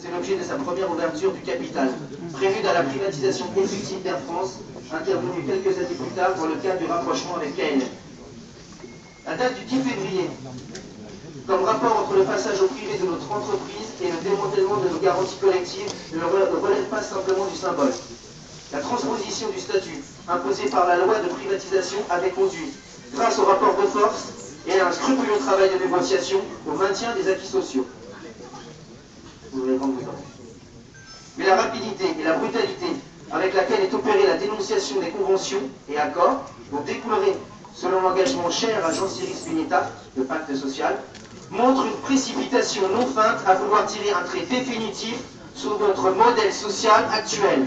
c'est l'objet de sa première ouverture du capital, prélude à la privatisation effective d'Air France, intervenue quelques années plus tard dans le cadre du rapprochement avec KLM. La date du 10 février, comme rapport entre le passage au privé de notre entreprise et le démantèlement de nos garanties collectives, ne relève pas simplement du symbole. La transposition du statut imposée par la loi de privatisation avait conduit, grâce au rapport de force et à un scrupuleux travail de négociation, au maintien des acquis sociaux. Vous allez prendre le temps. Mais la rapidité et la brutalité avec laquelle est opérée la dénonciation des conventions et accords dont découlerait, selon l'engagement cher à Jean-Cyril Spinetta, le pacte social, montre une précipitation non feinte à vouloir tirer un trait définitif sur notre modèle social actuel,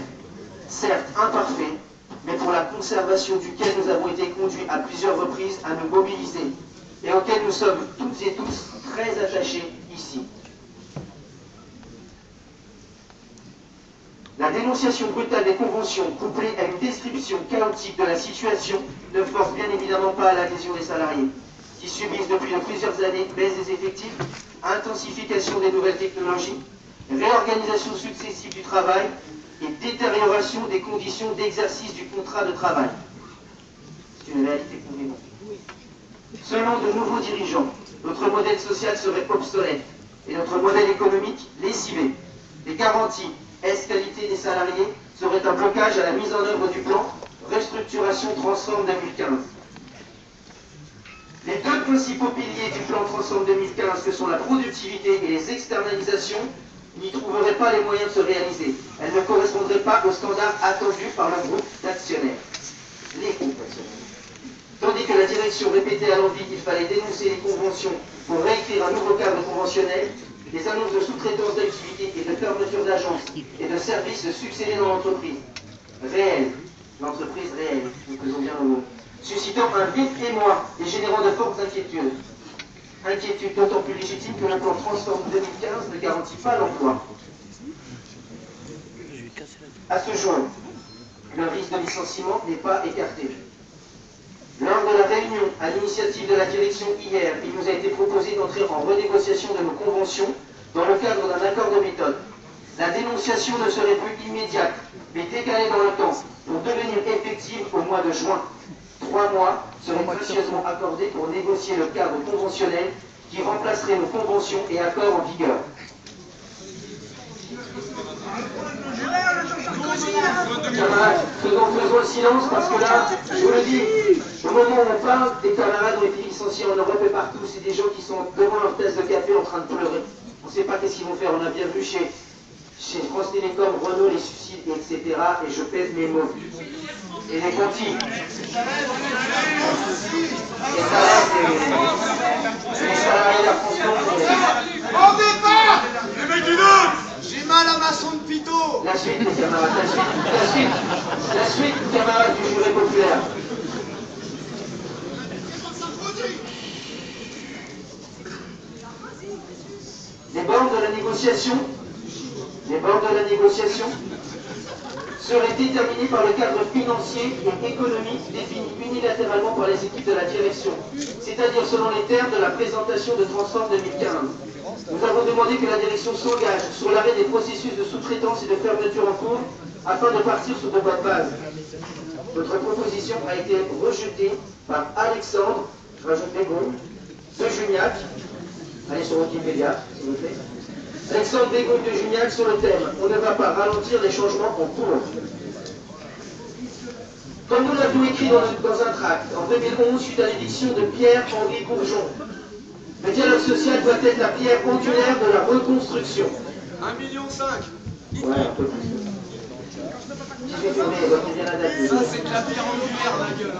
certes imparfait, mais pour la conservation duquel nous avons été conduits à plusieurs reprises à nous mobiliser et auquel nous sommes toutes et tous très attachés ici. La dénonciation brutale des conventions, couplée à une description chaotique de la situation, ne force bien évidemment pas à l'adhésion des salariés, qui subissent depuis plusieurs années baisse des effectifs, intensification des nouvelles technologies, réorganisation successive du travail et détérioration des conditions d'exercice du contrat de travail. C'est une réalité convaincante. Selon de nouveaux dirigeants, notre modèle social serait obsolète et notre modèle économique lessivé. Les garanties qualité des salariés seraient un blocage à la mise en œuvre du plan Restructuration Transforme 2015. Les deux principaux piliers du plan Transforme 2015, que sont la productivité et les externalisations, n'y trouveraient pas les moyens de se réaliser. Elles ne correspondraient pas aux standards attendus par le groupe d'actionnaires. Les groupes d'actionnaires. Tandis que la direction répétait à l'envi qu'il fallait dénoncer les conventions pour réécrire un nouveau cadre conventionnel, les annonces de sous-traitance d'activités et de fermeture d'agences et de services se succédaient dans l'entreprise. Réelle, l'entreprise réelle, nous faisons bien le mot, suscitant un vif émoi et générant de fortes inquiétudes. Inquiétudes d'autant plus légitimes que le plan Transforme 2015 ne garantit pas l'emploi. À ce jour, le risque de licenciement n'est pas écarté. Lors de la réunion à l'initiative de la direction hier, il nous a été proposé d'entrer en renégociation de nos conventions dans le cadre d'un accord de méthode. La dénonciation ne serait plus immédiate, mais décalée dans le temps, pour devenir effective au mois de juin. 3 mois seraient précieusement accordés pour négocier le cadre conventionnel qui remplacerait nos conventions et accords en vigueur. Camarades, faisons le silence parce que là, je vous le dis, au moment où on parle, des camarades ont été licenciés en Europe et partout. C'est des gens qui sont devant leur tasse de café en train de pleurer. On ne sait pas qu'est-ce qu'ils vont faire. On a bien vu chez France Télécom, Renault, les suicides, etc. Et je pèse mes mots. Et les Conti. Les salariés de la France Télécom. En départ les mecs du Nord. J'ai mal à ma sonde pito. La suite, les camarades, la suite, camarades du jury populaire. Les bornes de la négociation seraient déterminées par le cadre financier et économique défini unilatéralement par les équipes de la direction, c'est-à-dire selon les termes de la présentation de Transforme 2015. Nous avons demandé que la direction s'engage sur l'arrêt des processus de sous-traitance et de fermeture en cours afin de partir sur de bonnes bases. Notre proposition a été rejetée par Alexandre, je rajoute les mots, de Juniac. Allez sur Wikipédia, s'il vous plaît. Alexandre Bégon de Juniac sur le thème « On ne va pas ralentir les changements en cours ». Comme nous l'avions écrit dans un tract en 2011 suite à l'édiction de Pierre-Henri Bourgeon, le dialogue social doit être la pierre angulaire de la reconstruction. 1,5 million. Ouais, un peu plus. 18 février, votre bien adapté. Ça, c'est de la pierre angulaire, la gueule.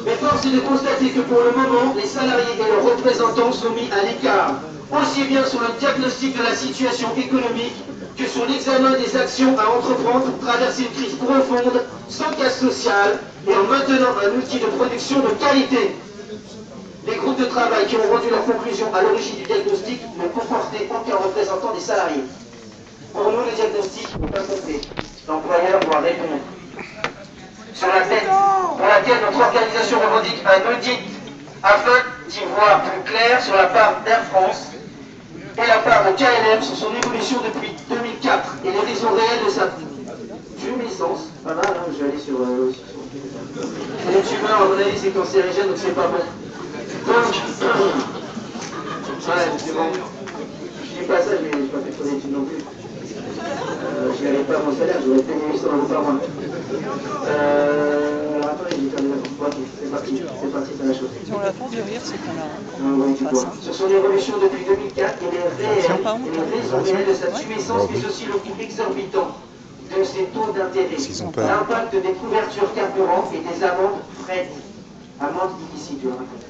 Mais force est de constater que pour le moment, les salariés et leurs représentants sont mis à l'écart, aussi bien sur le diagnostic de la situation économique que sur l'examen des actions à entreprendre pour traverser une crise profonde, sans casse sociale, et en maintenant un outil de production de qualité. Les groupes de travail qui ont rendu leurs conclusions à l'origine du diagnostic ne comportaient aucun représentant des salariés. Pour nous, le diagnostic n'est pas complet. L'employeur doit répondre. Sur la tête pour laquelle notre organisation revendique un audit afin d'y voir plus clair sur la part d'Air France et la part de KLM sur son évolution depuis 2004 et les raisons réelles de sa jouissance. Pas mal, hein, je vais aller sur... les tumeurs, à mon avis, c'est cancérigène, donc c'est pas bon. Donc, ouais, c'est bon. Je dis pas ça, je n'ai pas fait trop d'études non plus. Je n'avais pas mon salaire, j'aurais payé 800 € par mois. Alors attendez, j'ai perdu la porte. C'est parti, c'est la chose. On a la force de rire, c'est qu'on a face. Sur son évolution depuis 2004, il est réel, et les raisons réelles de sa tumescence, mais aussi le coût exorbitant de ses taux d'intérêt, l'impact des couvertures carburant et des amendes fret, amendes illicites, je le rappelle.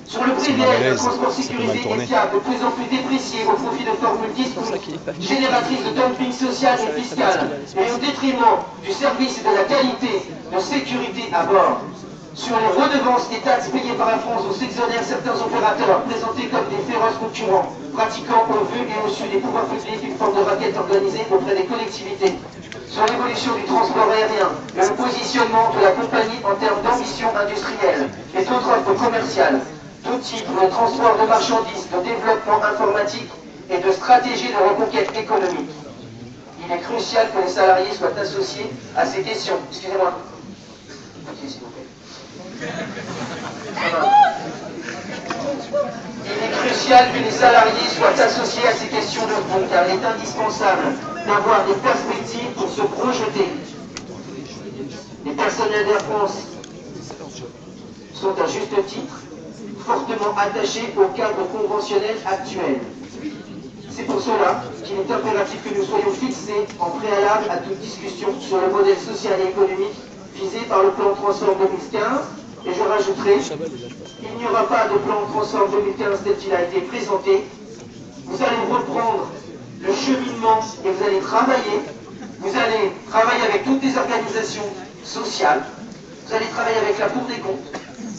Sur le privé, le transport sécurisé et fiable, de plus en plus déprécié au profit de formules disponibles, génératrices de dumping social et fiscal, et au détriment du service et de la qualité de sécurité à bord. Sur les redevances et taxes payées par la France, où s'exonèrent certains opérateurs présentés comme des féroces concurrents, pratiquant au vu et au su des pouvoirs publics une forme de raquette organisée auprès des collectivités. Sur l'évolution du transport aérien et le positionnement de la compagnie en termes d'ambition industrielle et d'autres offres commerciales, tout type de transport de marchandises, de développement informatique et de stratégie de reconquête économique. Il est crucial que les salariés soient associés à ces questions. Excusez-moi. S'il vous plaît. Il est crucial que les salariés soient associés à ces questions de fond, car il est indispensable d'avoir des perspectives pour se projeter. Les personnels d'Air France sont à juste titre fortement attachés au cadre conventionnel actuel. C'est pour cela qu'il est impératif que nous soyons fixés en préalable à toute discussion sur le modèle social et économique visé par le plan Transform 2015. Et je rajouterai, il n'y aura pas de plan Transform 2015 tel qu'il a été présenté. Vous allez reprendre le cheminement et vous allez travailler. Vous allez travailler avec toutes les organisations sociales. Vous allez travailler avec la Cour des comptes.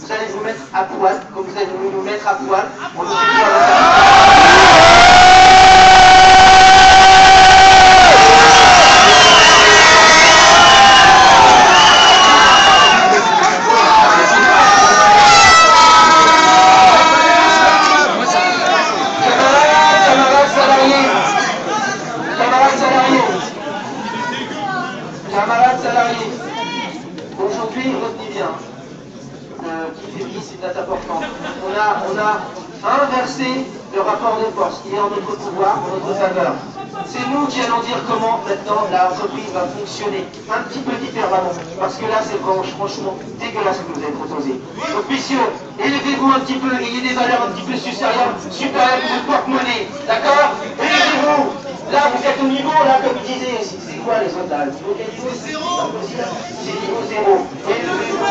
Vous allez vous mettre à poil, comme vous allez nous mettre à poil. On nous camarades salariés, aujourd'hui, retenez bien. C'est une date importante. On a inversé le rapport de force. Il est en notre pouvoir, en notre faveur. C'est nous qui allons dire comment maintenant l'entreprise va fonctionner. Un petit peu différemment. Parce que là, c'est franchement dégueulasse ce que vous avez proposé. Donc, messieurs, élevez-vous un petit peu, ayez des valeurs un petit peu supérieures que votre porte-monnaie. D'accord? Élevez-vous. Là, vous êtes au niveau, là, comme je disais, c'est quoi les autres là? Niveau zéro. C'est niveau zéro. Élevez-vous.